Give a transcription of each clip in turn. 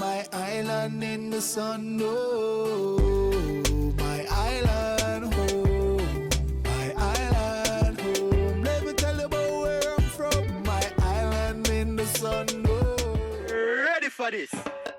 my island in the sun, no. My island home, my island home. Let me tell you about where I'm from, my island in the sun, no. Ready for this?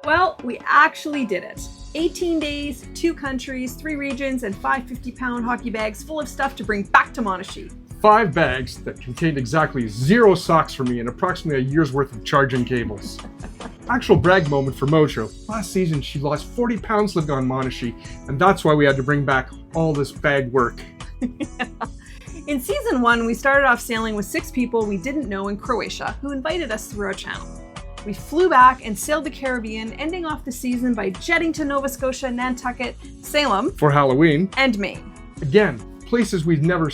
Well, we actually did it. 18 days, 2 countries, 3 regions, and 5 50-pound hockey bags full of stuff to bring back to Monashi. 5 bags that contained exactly 0 socks for me and approximately a year's worth of charging cables. Actual brag moment for Mojo. Last season, she lost 40 pounds living on Monashi, and that's why we had to bring back all this bag work. In season 1, we started off sailing with 6 people we didn't know in Croatia who invited us through our channel. We flew back and sailed the Caribbean, ending off the season by jetting to Nova Scotia, Nantucket, Salem, For Halloween. and Maine. Again, places we've never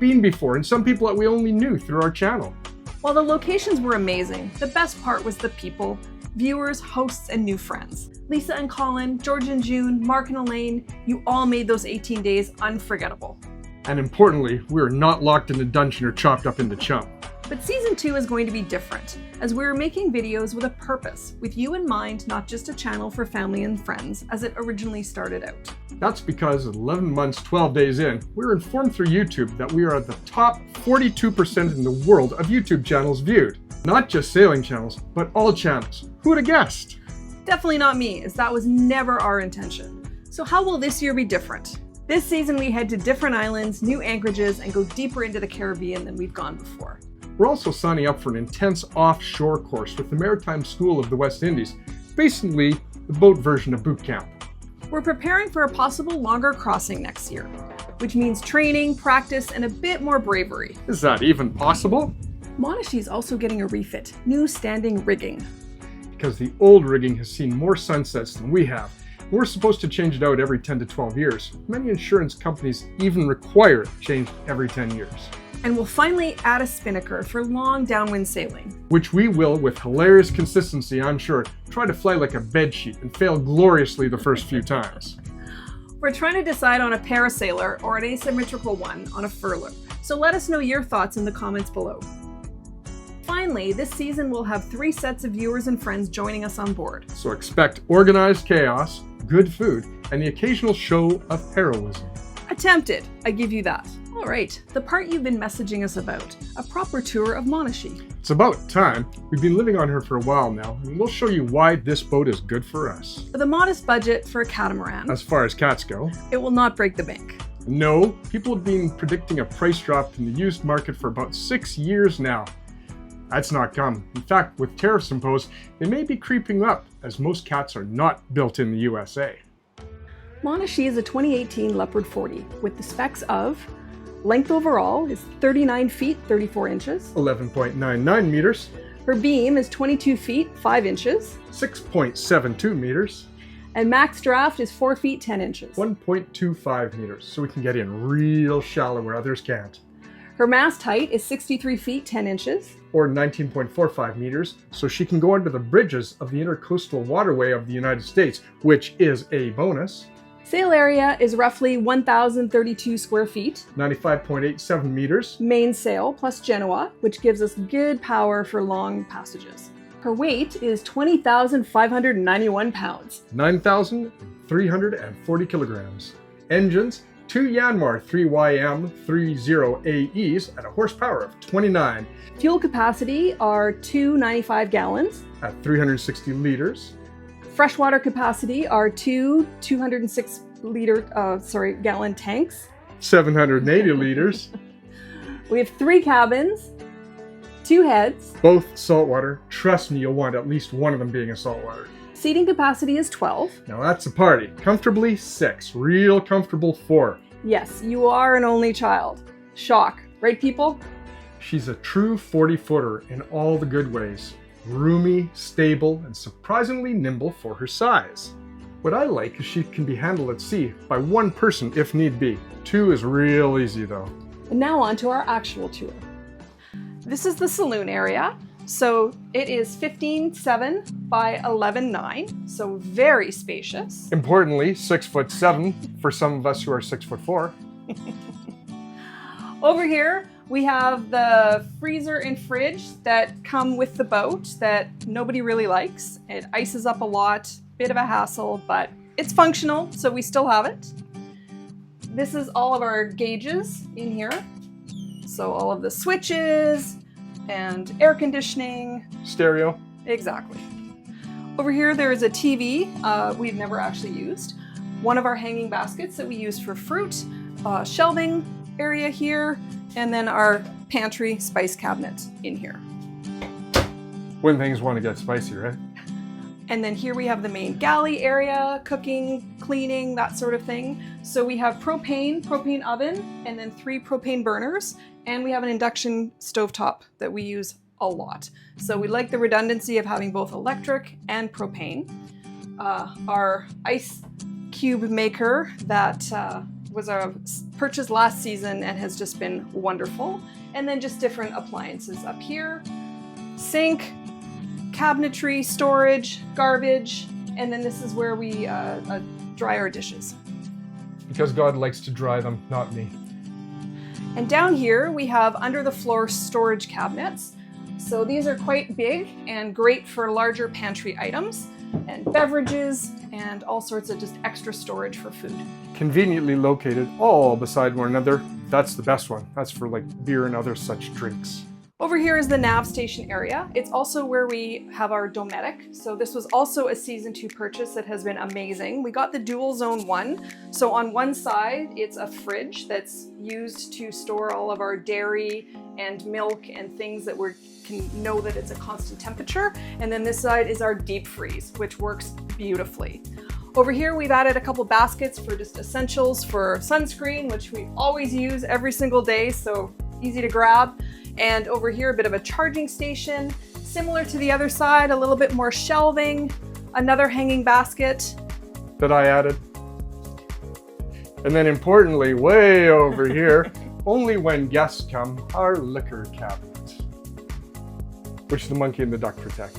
been before, and some people that we only knew through our channel. While the locations were amazing, the best part was the people, viewers, hosts, and new friends. Lisa and Colin, George and June, Mark and Elaine, you all made those 18 days unforgettable. And importantly, we were not locked in a dungeon or chopped up into chump. But season 2 is going to be different, as we're making videos with a purpose, with you in mind, not just a channel for family and friends, as it originally started out. That's because 11 months, 12 days in, we were informed through YouTube that we are at the top 42% in the world of YouTube channels viewed. Not just sailing channels, but all channels. Who would have guessed? Definitely not me, as that was never our intention. So how will this year be different? This season we head to different islands, new anchorages, and go deeper into the Caribbean than we've gone before. We're also signing up for an intense offshore course with the Maritime School of the West Indies, basically the boat version of boot camp. We're preparing for a possible longer crossing next year, which means training, practice, and a bit more bravery. Is that even possible? Monashi is also getting a refit, new standing rigging. Because the old rigging has seen more sunsets than we have. We're supposed to change it out every 10 to 12 years. Many insurance companies even require it changed every 10 years. And we'll finally add a spinnaker for long downwind sailing. Which we will, with hilarious consistency, I'm sure, try to fly like a bedsheet and fail gloriously the first few times. We're trying to decide on a parasailer or an asymmetrical one on a furler, so let us know your thoughts in the comments below. Finally, this season we'll have 3 sets of viewers and friends joining us on board. So expect organized chaos, good food, and the occasional show of heroism. Attempted, I give you that. Alright, the part you've been messaging us about, a proper tour of Monashi. It's about time. We've been living on her for a while now, and we'll show you why this boat is good for us. With a modest budget for a catamaran, As far as cats go. it will not break the bank. No, people have been predicting a price drop in the used market for about 6 years now. That's not come. In fact, with tariffs imposed, they may be creeping up, as most cats are not built in the USA. Monashi is a 2018 Leopard 40 with the specs of length overall is 39 feet 34 inches. 11.99 meters. Her beam is 22 feet 5 inches. 6.72 meters. And max draft is 4 feet 10 inches. 1.25 meters, so we can get in real shallow where others can't. Her mast height is 63 feet 10 inches. Or 19.45 meters, so she can go under the bridges of the intercoastal waterway of the United States, which is a bonus. Sail area is roughly 1,032 square feet. 95.87 meters. Main sail plus Genoa, which gives us good power for long passages. Her weight is 20,591 pounds. 9,340 kilograms. Engines, 2 Yanmar 3YM30AEs at a horsepower of 29. Fuel capacity are 295 gallons. At 360 liters. Freshwater capacity are 206 gallon tanks. 780 liters. We have 3 cabins, 2 heads. Both saltwater. Trust me, you'll want at least one of them being a saltwater. Seating capacity is 12. Now that's a party. Comfortably 6. Real comfortable 4. Yes, you are an only child. Shock, right people? She's a true 40-footer in all the good ways. Roomy, stable, and surprisingly nimble for her size. What I like is she can be handled at sea by 1 person if need be. 2 is real easy though. And now on to our actual tour. This is the saloon area. So it is 15.7 by 11.9, so very spacious. Importantly, 6'7" for some of us who are 6'4". Over here, We have the freezer and fridge that come with the boat that nobody really likes. It ices up a lot, bit of a hassle, but it's functional, so we still have it. This is all of our gauges in here. So all of the switches and air conditioning. Stereo. Exactly. Over here there is a TV we've never actually used. One of our hanging baskets that we use for fruit, shelving area here, and then our pantry spice cabinet in here. When things want to get spicy, right? And then here we have the main galley area, cooking, cleaning, that sort of thing. So we have propane oven, and then 3 propane burners, and we have an induction stovetop that we use a lot. So we like the redundancy of having both electric and propane. Our ice cube maker that was a purchase last season and has just been wonderful. And then just different appliances up here, sink, cabinetry, storage, garbage, and then this is where we dry our dishes. Because God likes to dry them, not me. And down here we have under the floor storage cabinets. So these are quite big and great for larger pantry items and beverages and all sorts of just extra storage for food. Conveniently located all beside one another. That's the best one. That's for like beer and other such drinks. Over here is the nav station area. It's also where we have our Dometic. So this was also a season 2 purchase that has been amazing. We got the dual zone 1. So on one side, it's a fridge that's used to store all of our dairy and milk and things that we can know that it's a constant temperature. And then this side is our deep freeze, which works beautifully. Over here, we've added a couple baskets for just essentials for sunscreen, which we always use every single day, so easy to grab. And over here, a bit of a charging station, similar to the other side, a little bit more shelving, another hanging basket. That I added. And then importantly, way over here, only when guests come, our liquor cabinet, which the monkey and the duck protect.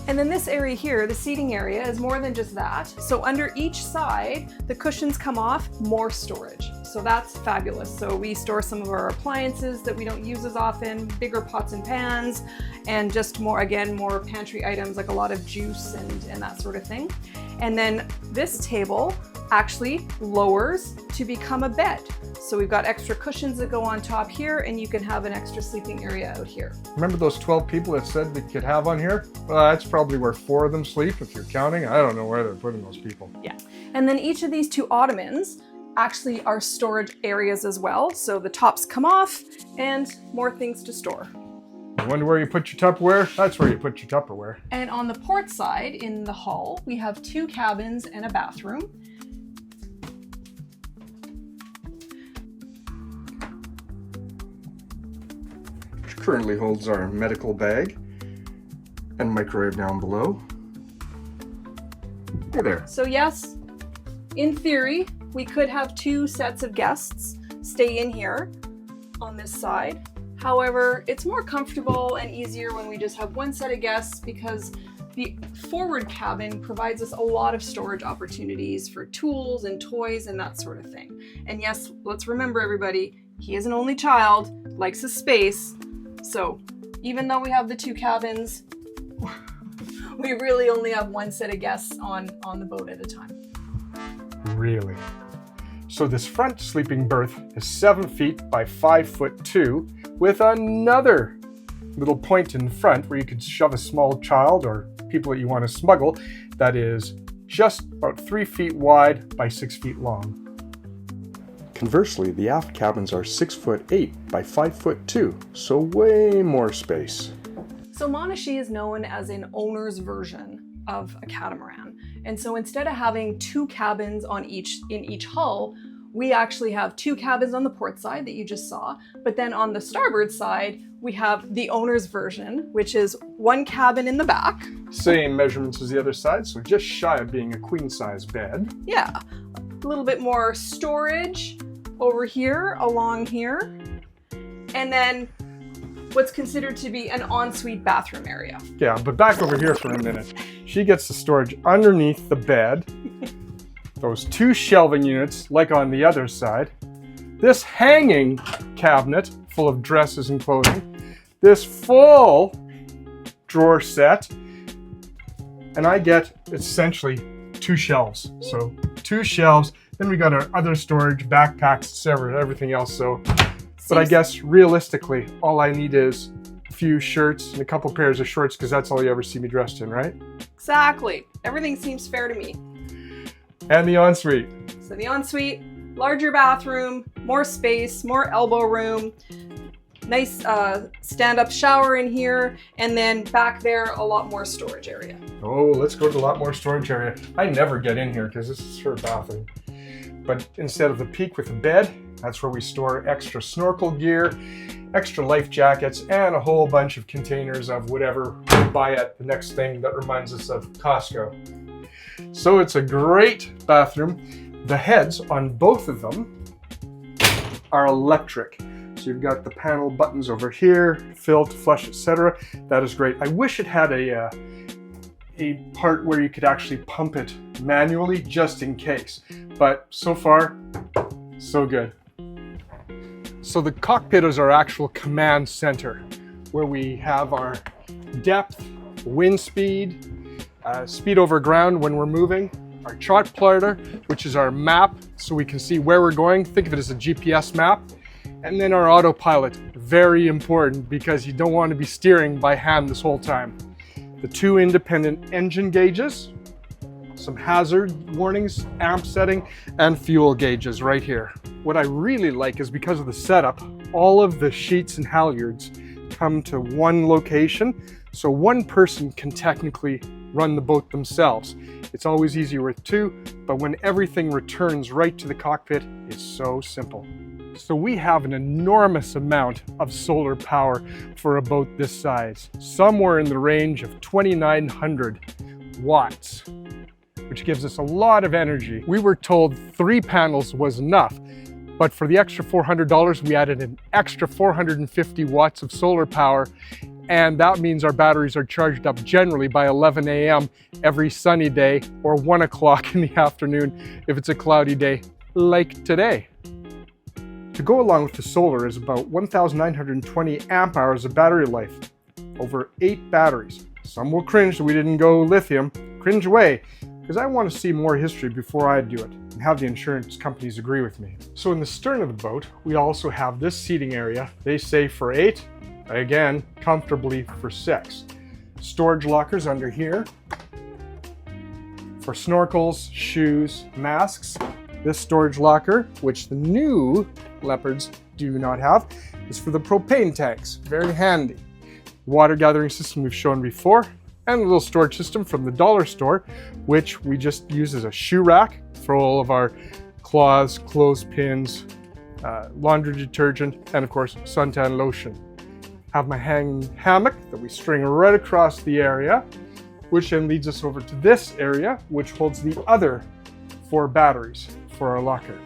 And then this area here, the seating area, is more than just that. So under each side, the cushions come off, more storage. So that's fabulous. So we store some of our appliances that we don't use as often, bigger pots and pans, and just more, again, more pantry items like a lot of juice and that sort of thing. And then this table actually lowers to become a bed. So we've got extra cushions that go on top here, and you can have an extra sleeping area out here. Remember those 12 people that said they could have on here? Well, that's probably where 4 of them sleep, if you're counting. I don't know where they're putting those people. Yeah. And then each of these 2 ottomans actually are storage areas as well. So the tops come off and more things to store. You wonder where you put your Tupperware? That's where you put your Tupperware. And on the port side in the hall, we have 2 cabins and a bathroom. Which currently holds our medical bag and microwave down below. Hey there. So yes, in theory, we could have 2 sets of guests stay in here on this side. However, it's more comfortable and easier when we just have 1 set of guests because the forward cabin provides us a lot of storage opportunities for tools and toys and that sort of thing. And yes, let's remember everybody, he is an only child, likes his space. So even though we have the 2 cabins, we really only have 1 set of guests on the boat at a time. Really? So this front sleeping berth is 7 feet by 5'2", with another little point in front where you could shove a small child or people that you want to smuggle that is just about 3 feet wide by 6 feet long. Conversely, the aft cabins are 6'8" by 5'2", so way more space. So Monashee is known as an owner's version of a catamaran. And so instead of having 2 cabins in each hull, we actually have 2 cabins on the port side that you just saw, but then on the starboard side, we have the owner's version, which is 1 cabin in the back. Same measurements as the other side, so just shy of being a queen-size bed. Yeah, a little bit more storage over here, along here, and then what's considered to be an ensuite bathroom area. Yeah, but back over here for a minute. She gets the storage underneath the bed, those 2 shelving units like on the other side, this hanging cabinet full of dresses and clothing. This full drawer set, and I get essentially 2 shelves. So 2 shelves, then we got our other storage, backpacks, etc., everything else. So, but I guess realistically, all I need is a few shirts and a couple pairs of shorts, because that's all you ever see me dressed in, right? Exactly. Everything seems fair to me. And the ensuite. So the ensuite, larger bathroom, more space, more elbow room, nice stand-up shower in here, and then back there, a lot more storage area. Oh, let's go to a lot more storage area. I never get in here because this is her bathroom. But instead of the peak with a bed, that's where we store extra snorkel gear, extra life jackets, and a whole bunch of containers of whatever we buy at the next thing that reminds us of Costco. So it's a great bathroom. The heads on both of them are electric. So you've got the panel buttons over here, fill to flush, etc. That is great. I wish it had a part where you could actually pump it manually just in case. But so far, so good. So the cockpit is our actual command center, where we have our depth, wind speed, speed over ground when we're moving, our chart plotter, which is our map, so we can see where we're going. Think of it as a GPS map. And then our autopilot, very important because you don't want to be steering by hand this whole time. The 2 independent engine gauges, some hazard warnings, amp setting, and fuel gauges right here. What I really like is because of the setup, all of the sheets and halyards come to one location, so one person can technically run the boat themselves. It's always easier with 2, but when everything returns right to the cockpit, it's so simple. So we have an enormous amount of solar power for a boat this size, somewhere in the range of 2,900 watts, which gives us a lot of energy. We were told 3 panels was enough, but for the extra $400, we added an extra 450 watts of solar power, and that means our batteries are charged up generally by 11 a.m. every sunny day, or 1 o'clock in the afternoon if it's a cloudy day like today. To go along with the solar is about 1,920 amp hours of battery life, over 8 batteries. Some will cringe that we didn't go lithium. Cringe away, because I want to see more history before I do it and have the insurance companies agree with me. So in the stern of the boat, we also have this seating area. They say for 8, again, comfortably for 6. Storage lockers under here for snorkels, shoes, masks. This storage locker, which the new Leopards do not have, is for the propane tanks. Very handy. Water gathering system we've shown before, and a little storage system from the dollar store, which we just use as a shoe rack for all of our cloths, clothespins, laundry detergent, and of course suntan lotion. Have my hanging hammock that we string right across the area, which then leads us over to this area, which holds the other 4 batteries for our locker.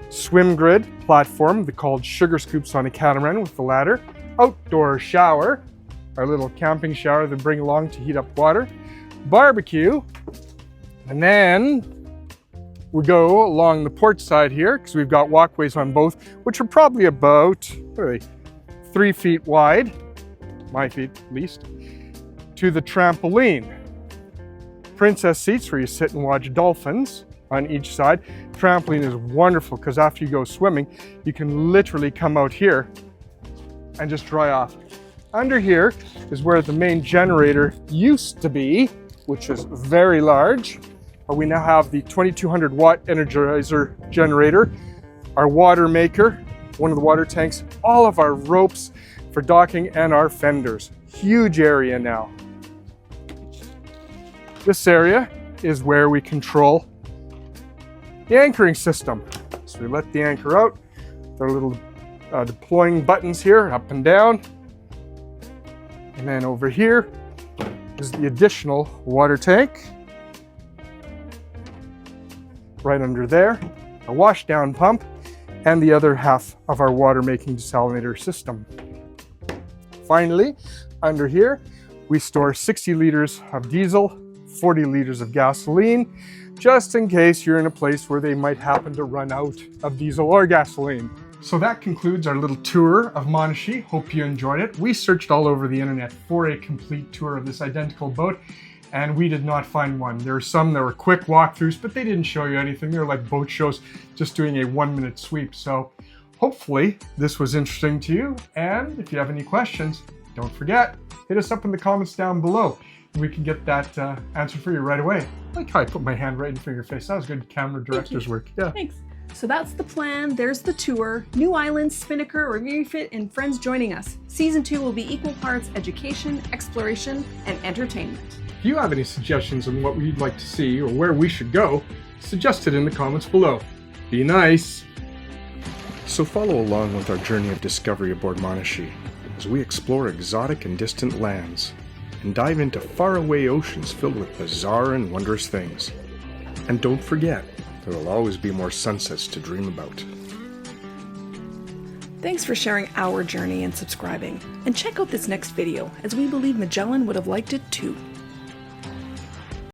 Swim grid platform, called sugar scoops on a catamaran with the ladder. Outdoor shower, our little camping shower that bring along to heat up water. Barbecue, and then we go along the port side here because we've got walkways on both, which are probably about 3 feet wide, my feet at least, to the trampoline. Princess seats where you sit and watch dolphins on each side. Trampoline is wonderful because after you go swimming, you can literally come out here and just dry off. Under here is where the main generator used to be, which is very large. But we now have the 2200 watt Energizer generator, our water maker, one of the water tanks, all of our ropes for docking, and our fenders. Huge area now. This area is where we control the anchoring system. So we let the anchor out. There are little deploying buttons here, up and down. And then over here is the additional water tank. Right under there, a washdown pump, and the other half of our water making desalinator system. Finally, under here, we store 60 liters of diesel, 40 liters of gasoline, just in case you're in a place where they might happen to run out of diesel or gasoline. So that concludes our little tour of Monashee. Hope you enjoyed it. We searched all over the internet for a complete tour of this identical boat, and we did not find one. There were some that were quick walkthroughs, but they didn't show you anything. They were like boat shows, just doing a 1-minute sweep. So hopefully this was interesting to you. And if you have any questions, don't forget, hit us up in the comments down below. We can get that answer for you right away. Like how I put my hand right in front of your face. That was good camera director's work. Yeah. Thanks. So that's the plan, there's the tour, new islands, spinnaker, or refit, and friends joining us. Season 2 will be equal parts education, exploration, and entertainment. If you have any suggestions on what we'd like to see or where we should go, suggest it in the comments below. Be nice! So follow along with our journey of discovery aboard Monashee as we explore exotic and distant lands and dive into faraway oceans filled with bizarre and wondrous things. And don't forget, there will always be more sunsets to dream about. Thanks for sharing our journey and subscribing. And check out this next video, as we believe Magellan would have liked it too.